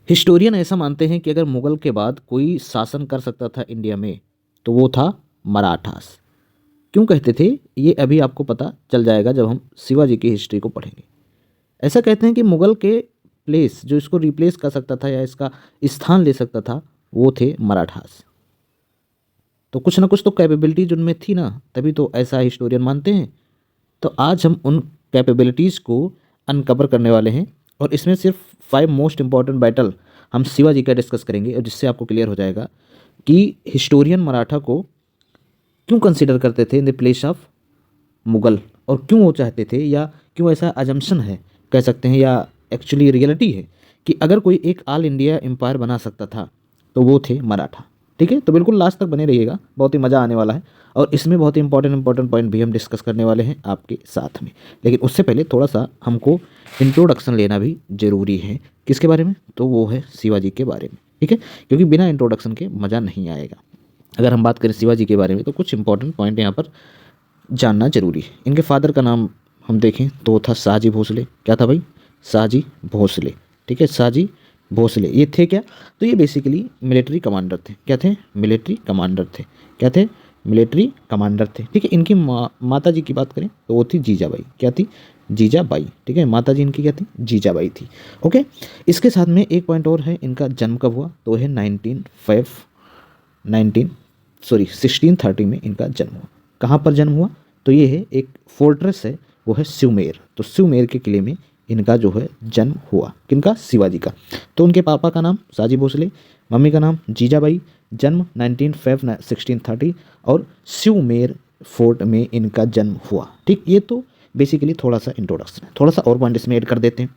Historian ऐसा मानते हैं कि अगर मुगल के बाद कोई शासन कर सकता था इंडिया में तो वो था मराठास। क्यों कहते थे ये अभी आपको पता चल जाएगा जब हम शिवाजी की हिस्ट्री को पढ़ेंगे। ऐसा कहते हैं कि मुगल के प्लेस जो इसको रिप्लेस कर सकता था या इसका स्थान ले सकता था वो थे मराठास। तो कुछ ना कुछ तो कैपेबिलिटीज उनमें थी ना, तभी तो ऐसा हिस्टोरियन मानते हैं। तो आज हम उन कैपेबिलिटीज़ को अनकवर करने वाले हैं और इसमें सिर्फ 5 मोस्ट इंपॉर्टेंट बैटल हम शिवाजी का डिस्कस करेंगे और जिससे आपको क्लियर हो जाएगा कि हिस्टोरियन मराठा को क्यों कंसीडर करते थे in the place of Mughal और क्यों वो चाहते थे या क्यों ऐसा अजम्पशन है कह सकते हैं या एक्चुअली रियलिटी है कि अगर कोई एक ऑल इंडिया एम्पायर बना सकता था तो वो थे मराठा। ठीक है, तो बिल्कुल लास्ट तक बने रहिएगा, बहुत ही मज़ा आने वाला है और इसमें बहुत ही इंपॉर्टेंट पॉइंट भी हम डिस्कस करने वाले हैं आपके साथ में। लेकिन उससे पहले थोड़ा सा हमको इंट्रोडक्शन लेना भी ज़रूरी है। किसके बारे में? तो वो है शिवाजी के बारे में। ठीक है, क्योंकि बिना इंट्रोडक्शन के मज़ा नहीं आएगा। अगर हम बात करें शिवाजी के बारे में तो कुछ इंपॉर्टेंट पॉइंट यहाँ पर जानना जरूरी है। इनके फादर का नाम हम देखें तो वो था शाहजी भोसले। क्या था भाई? शाहजी भोसले। ठीक है, शाहजी भोसले ये थे क्या? तो ये बेसिकली मिलिट्री कमांडर थे। क्या थे? मिलिट्री कमांडर थे। क्या थे? मिलिट्री कमांडर थे। ठीक है, इनकी माता जी की बात करें तो वो थी जीजाबाई। क्या थी? जीजाबाई। ठीक है, माता जी इनकी क्या थी? जीजाबाई थी। ओके, इसके साथ में एक पॉइंट और है, इनका जन्म कब हुआ? तो है 1630 में इनका जन्म हुआ। कहाँ पर जन्म हुआ? तो ये है एक फोर्ट्रेस है, वो है शिवमेर। तो शिवमेर के किले में इनका जो है जन्म हुआ। किनका? शिवाजी का। तो उनके पापा का नाम शाहजी भोसले, मम्मी का नाम जीजाबाई, जन्म 19 फेब 1630 और शिवमेर फोर्ट में इनका जन्म हुआ। ठीक, ये तो बेसिकली थोड़ा सा इंट्रोडक्शन है। थोड़ा सा और पॉइंट इसमें ऐड कर देते हैं।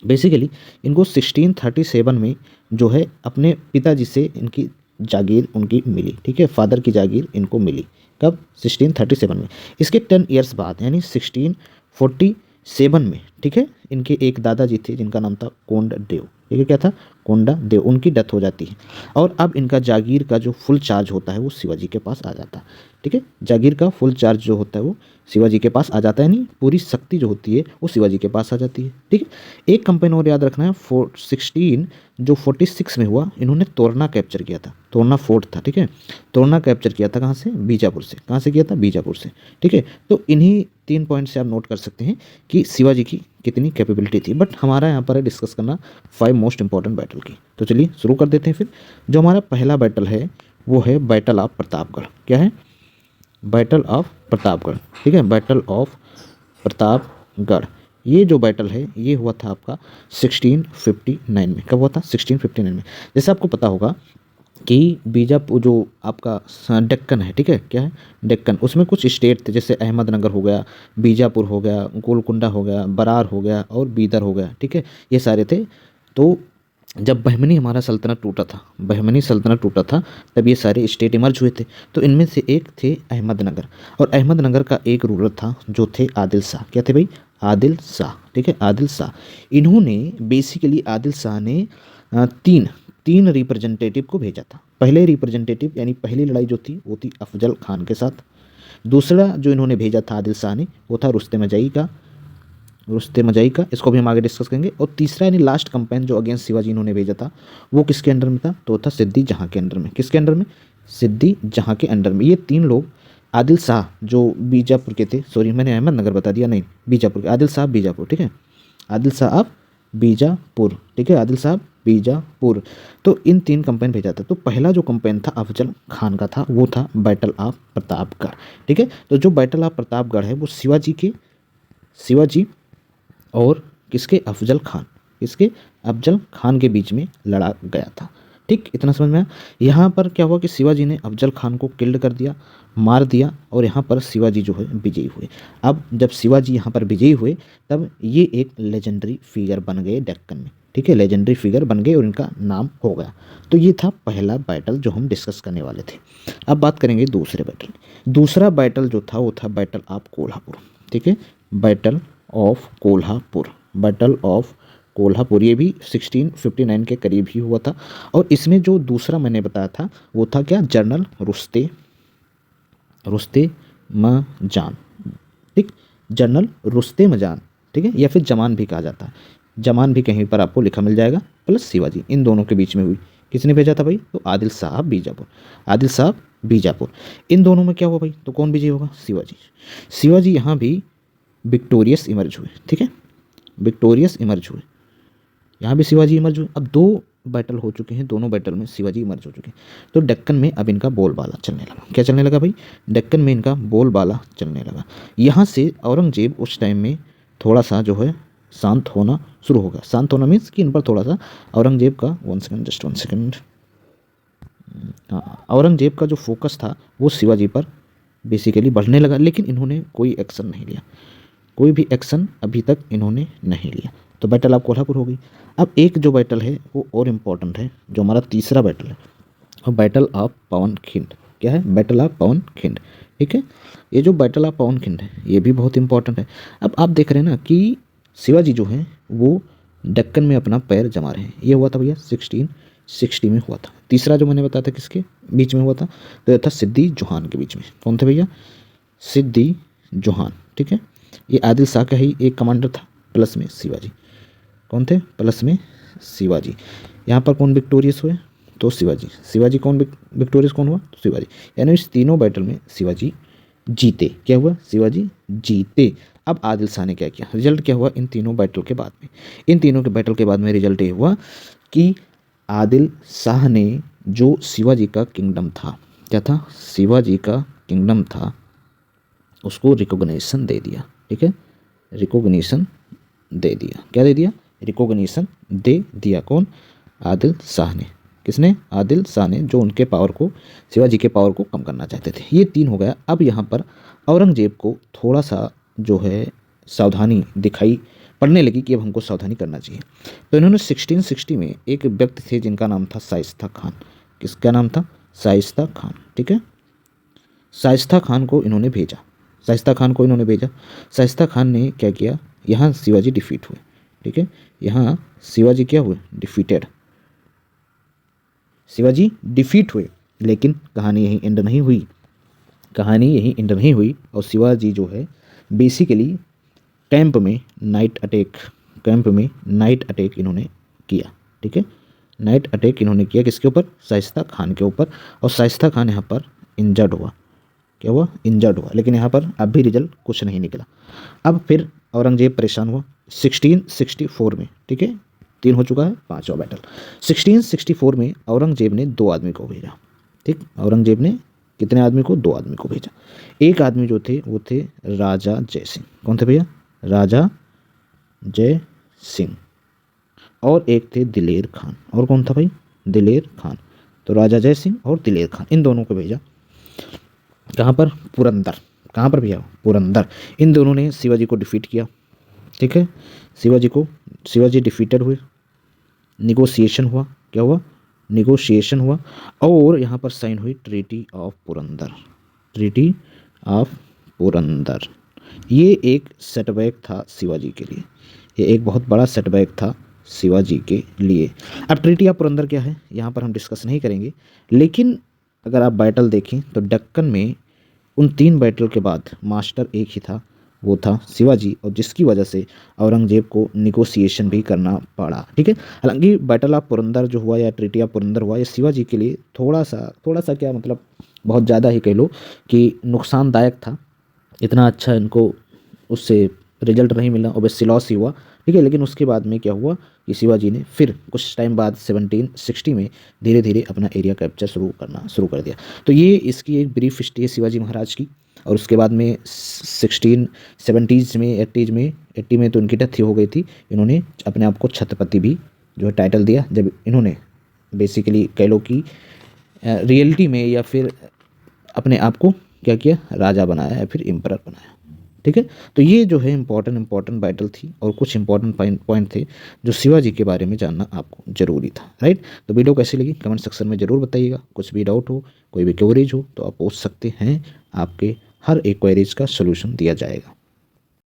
बेसिकली इनको 1637 में जो है अपने पिताजी से इनकी जागीर उनकी मिली। ठीक है, फादर की जागीर इनको मिली। कब? 1637 में। इसके 10 ईयर्स बाद यानी 1647 में, ठीक है, इनके एक दादाजी थे जिनका नाम था कोंड देव। ठीक है, क्या था? कोंडा देव। उनकी डेथ हो जाती है और अब इनका जागीर का जो फुल चार्ज होता है वो शिवाजी के पास आ जाता है। ठीक है, जागीर का फुल चार्ज जो होता है वो शिवाजी के पास आ जाता है, नहीं पूरी शक्ति जो होती है वो शिवाजी के पास आ जाती है। ठीक है, एक कंपेन और याद रखना है, 1646 में हुआ, इन्होंने तोरना कैप्चर किया था। तोरना फोर्ट था। ठीक है, तोरना कैप्चर किया था कहाँ से? बीजापुर से। कहाँ से किया था? बीजापुर से। ठीक है, तो इन्हीं 3 पॉइंट से आप नोट कर सकते हैं कि शिवाजी की कितनी कैपेबिलिटी थी। बट हमारा यहाँ पर है डिस्कस करना 5 मोस्ट इंपॉर्टेंट बैटल की। तो चलिए शुरू कर देते हैं। फिर जो हमारा पहला बैटल है वो है बैटल ऑफ प्रतापगढ़। क्या है? Battle of Pratapgarh. ठीक है, बैटल ऑफ प्रतापगढ़। ये जो बैटल है ये हुआ था आपका 1659 में। कब हुआ था? 1659 में। जैसे आपको पता होगा कि बीजापुर जो आपका डेक्कन है, ठीक है, क्या है? डेक्कन, उसमें कुछ स्टेट थे जैसे अहमदनगर हो गया, बीजापुर हो गया, गोलकुंडा हो गया, बरार हो गया और बीदर हो गया। ठीक है, ये सारे थे। तो जब बहमनी हमारा सल्तनत टूटा था, बहमनी सल्तनत टूटा था, तब ये सारे स्टेट इमर्ज हुए थे। तो इनमें से एक थे अहमदनगर और अहमदनगर का एक रूलर था जो थे आदिल शाह। क्या थे भाई? आदिल शाह। ठीक है, आदिल शाह। इन्होंने बेसिकली आदिल शाह ने तीन रिप्रेजेंटेटिव को भेजा था। पहले रिप्रेजेंटेटिव यानी पहली लड़ाई जो थी वो थी अफजल खान के साथ। दूसरा जो इन्होंने भेजा था आदिल शाह ने वो था रुस्तम मजाई का, इसको भी हम आगे डिस्कस करेंगे। और तीसरा यानी लास्ट कंपेन जो अगेंस्ट शिवाजी इन्होंने भेजा था वो किसके अंडर में था? तो था सिद्दी जहाँ के अंडर में। किसके अंडर में? सिद्दी जहाँ के अंडर में। ये 3 लोग आदिल शाह जो बीजापुर के थे, सॉरी मैंने अहमदनगर बता दिया, नहीं बीजापुर के, आदिल शाह बीजापुर। ठीक है, आदिल शाह आप बीजापुर। ठीक है, आदिल शाह बीजापुर। तो इन 3 कंपेन भेजा था। तो पहला जो कंपेन था अफजल खान का था वो था बैटल ऑफ प्रतापगढ़। ठीक है, तो जो बैटल ऑफ प्रतापगढ़ है वो शिवाजी और किसके? अफजल खान, किसके? अफजल खान के बीच में लड़ा गया था। ठीक, इतना समझ में आया। यहाँ पर क्या हुआ कि शिवाजी ने अफजल खान को किल्ड कर दिया, मार दिया और यहाँ पर शिवाजी जो है विजयी हुए। अब जब शिवाजी यहाँ पर विजयी हुए तब ये एक लेजेंडरी फिगर बन गए डेक्कन में। ठीक है, लेजेंडरी फिगर बन गए और इनका नाम हो गया। तो ये था पहला बैटल जो हम डिस्कस करने वाले थे। अब बात करेंगे दूसरे बैटल। दूसरा बैटल जो था वो था बैटल ऑफ कोल्हापुर। ठीक है, battle of Kolhapur, battle of Kolhapur. ये भी 1659 के करीब ही हुआ था। और इसमें जो दूसरा मैंने बताया था वो था क्या? जनरल रुस्तेमजान। ठीक, जनरल रुस्तेमजान। ठीक है, या फिर जमान भी कहा जाता है, जमान भी कहीं पर आपको लिखा मिल जाएगा। प्लस शिवाजी, इन दोनों के बीच में हुई। किसने भेजा था भाई? तो आदिल साहब बीजापुर, आदिल साहब बीजापुर। इन दोनों में क्या हुआ भाई? तो कौन विजयी होगा? शिवाजी। शिवाजी यहाँ भी विक्टोरियस इमर्ज हुए, ठीक है, विक्टोरियस इमर्ज हुए, यहाँ भी शिवाजी इमर्ज हुए। अब दो बैटल हो चुके हैं, दोनों बैटल में शिवाजी इमर्ज हो चुके हैं। तो डेक्कन में अब इनका बोलबाला चलने लगा। क्या चलने लगा भाई? डेक्कन में इनका बोलबाला चलने लगा। यहाँ से औरंगजेब उस टाइम में थोड़ा सा जो है शांत होना शुरू हो गया। शांत होना मीन्स कि इन पर थोड़ा सा औरंगजेब का, जस्ट वन सेकेंड, हाँ, औरंगजेब का जो फोकस था वो शिवाजी पर बेसिकली बढ़ने लगा, लेकिन इन्होंने कोई एक्शन नहीं लिया, कोई भी एक्शन अभी तक इन्होंने नहीं लिया। तो बैटल ऑफ कोल्हापुर हो गई। अब एक जो बैटल है वो और इम्पॉर्टेंट है, जो हमारा तीसरा बैटल है, और बैटल ऑफ पवनखिंड। क्या है? बैटल ऑफ पवनखिंड, ठीक है। ये जो बैटल ऑफ पवनखिंड है ये भी बहुत इंपॉर्टेंट है। अब आप देख रहे हैं ना कि शिवाजी जो हैं वो दक्कन में अपना पैर जमा रहे हैं। ये हुआ था भैया 1660 में हुआ था। तीसरा जो मैंने बताया था किसके बीच में हुआ था? तो ये था सिद्दी जोहान के बीच में। कौन थे भैया? सिद्दी जोहान, ठीक है। ये आदिल शाह का ही एक कमांडर था, प्लस में शिवाजी। कौन थे? प्लस में शिवाजी। यहाँ पर कौन विक्टोरियस हुए? तो शिवाजी। शिवाजी कौन विक्टोरियस कौन हुआ? तो शिवाजी। यानी इस तीनों बैटल में शिवाजी जीते। क्या हुआ? शिवाजी जीते। अब आदिल शाह ने क्या किया? रिजल्ट क्या हुआ इन तीनों बैटल के बाद में? इन तीनों के बैटल के बाद में रिजल्ट ये हुआ कि आदिल शाह ने जो शिवाजी का किंगडम था, क्या था? शिवाजी का किंगडम था, उसको रिकॉग्निशन दे दिया, ठीक है, रिकॉग्निशन दे दिया। क्या दे दिया? रिकॉग्निशन दे दिया। कौन? आदिल शाह ने। किसने? आदिल शाह ने, जो उनके पावर को, शिवाजी के पावर को कम करना चाहते थे। ये तीन हो गया। अब यहाँ पर औरंगजेब को थोड़ा सा जो है सावधानी दिखाई पड़ने लगी कि अब हमको सावधानी करना चाहिए। तो इन्होंने 1660 में एक व्यक्ति थे जिनका नाम था शाइस्ता खान। किसका नाम था? शाइस्ता खान, ठीक है। शाइस्ता खान को इन्होंने भेजा। शाइस्ता खान को इन्होंने भेजा। शाइस्ता खान ने क्या किया? यहाँ शिवाजी डिफीट हुए, ठीक है। यहाँ शिवाजी क्या हुए? डिफीटेड। शिवाजी डिफीट हुए। लेकिन कहानी यहीं एंड नहीं हुई, कहानी यहीं एंड नहीं हुई। और शिवाजी जो है बेसिकली कैंप में नाइट अटैक इन्होंने किया, ठीक है। नाइट अटैक इन्होंने किया किसके ऊपर? शाइस्ता खान के ऊपर। और शाइस्ता खान यहाँ पर इंजर्ड हुआ। क्या हुआ? इंजर्ड हुआ। लेकिन यहाँ पर अब भी रिजल्ट कुछ नहीं निकला। अब फिर औरंगजेब परेशान हुआ 1664 में, ठीक है। 3 हो चुका है, 5वां बैटल। 1664 में औरंगजेब ने 2 आदमी को भेजा, ठीक। औरंगजेब ने कितने आदमी को? 2 आदमी को भेजा। एक आदमी जो थे वो थे राजा जय सिंह। कौन थे भैया? राजा जय सिंह। और एक थे दिलेर खान। और कौन था भाई? दिलेर खान। तो राजा जय सिंह और दिलेर खान, इन दोनों को भेजा। कहाँ पर? पुरंदर। कहाँ पर भैया? पुरंदर। इन दोनों ने शिवाजी को डिफीट किया, ठीक है। शिवाजी डिफीटेड हुए। निगोशिएशन हुआ। क्या हुआ? निगोशिएशन हुआ। और यहाँ पर साइन हुई treaty of Purandar. Treaty of Purandar. ये एक सेटबैक था शिवाजी के लिए, ये एक बहुत बड़ा सेटबैक था शिवाजी के लिए। अब ट्रीटी ऑफ पुरंदर क्या है यहाँ पर हम डिस्कस नहीं करेंगे, लेकिन अगर आप बैटल देखें तो दक्कन में उन 3 बैटल के बाद मास्टर एक ही था, वो था शिवाजी, और जिसकी वजह से औरंगजेब को निगोशिएशन भी करना पड़ा, ठीक है। हालांकि बैटल ऑफ पुरंदर जो हुआ या ट्रीटी ऑफ पुरंदर हुआ, ये शिवाजी के लिए थोड़ा सा क्या मतलब बहुत ज़्यादा ही कह लो कि नुकसानदायक था। इतना अच्छा इनको उससे रिजल्ट नहीं मिला, ऑब्वियसली लॉस ही हुआ, ठीक है। लेकिन उसके बाद में क्या हुआ कि शिवाजी ने फिर कुछ टाइम बाद 1760 में धीरे धीरे अपना एरिया कैप्चर शुरू कर दिया। तो ये इसकी एक ब्रीफ हिस्ट्री है शिवाजी महाराज की। और उसके बाद में 1670s में 80 में तो इनकी डेथ हो गई थी। इन्होंने अपने आप को छत्रपति भी जो है टाइटल दिया, जब इन्होंने बेसिकली कह लो कि रियलिटी में या फिर अपने आप को क्या किया? राजा बनाया या फिर एम्परर बनाया, ठीक है। तो ये जो है इंपॉर्टेंट बैटल थी और कुछ इंपॉर्टेंट पॉइंट थे जो शिवाजी के बारे में जानना आपको जरूरी था, राइट। तो वीडियो कैसी लगी कमेंट सेक्शन में ज़रूर बताइएगा। कुछ भी डाउट हो, कोई भी क्वेरीज हो तो आप पूछ सकते हैं, आपके हर एक क्वेरीज का सलूशन दिया जाएगा।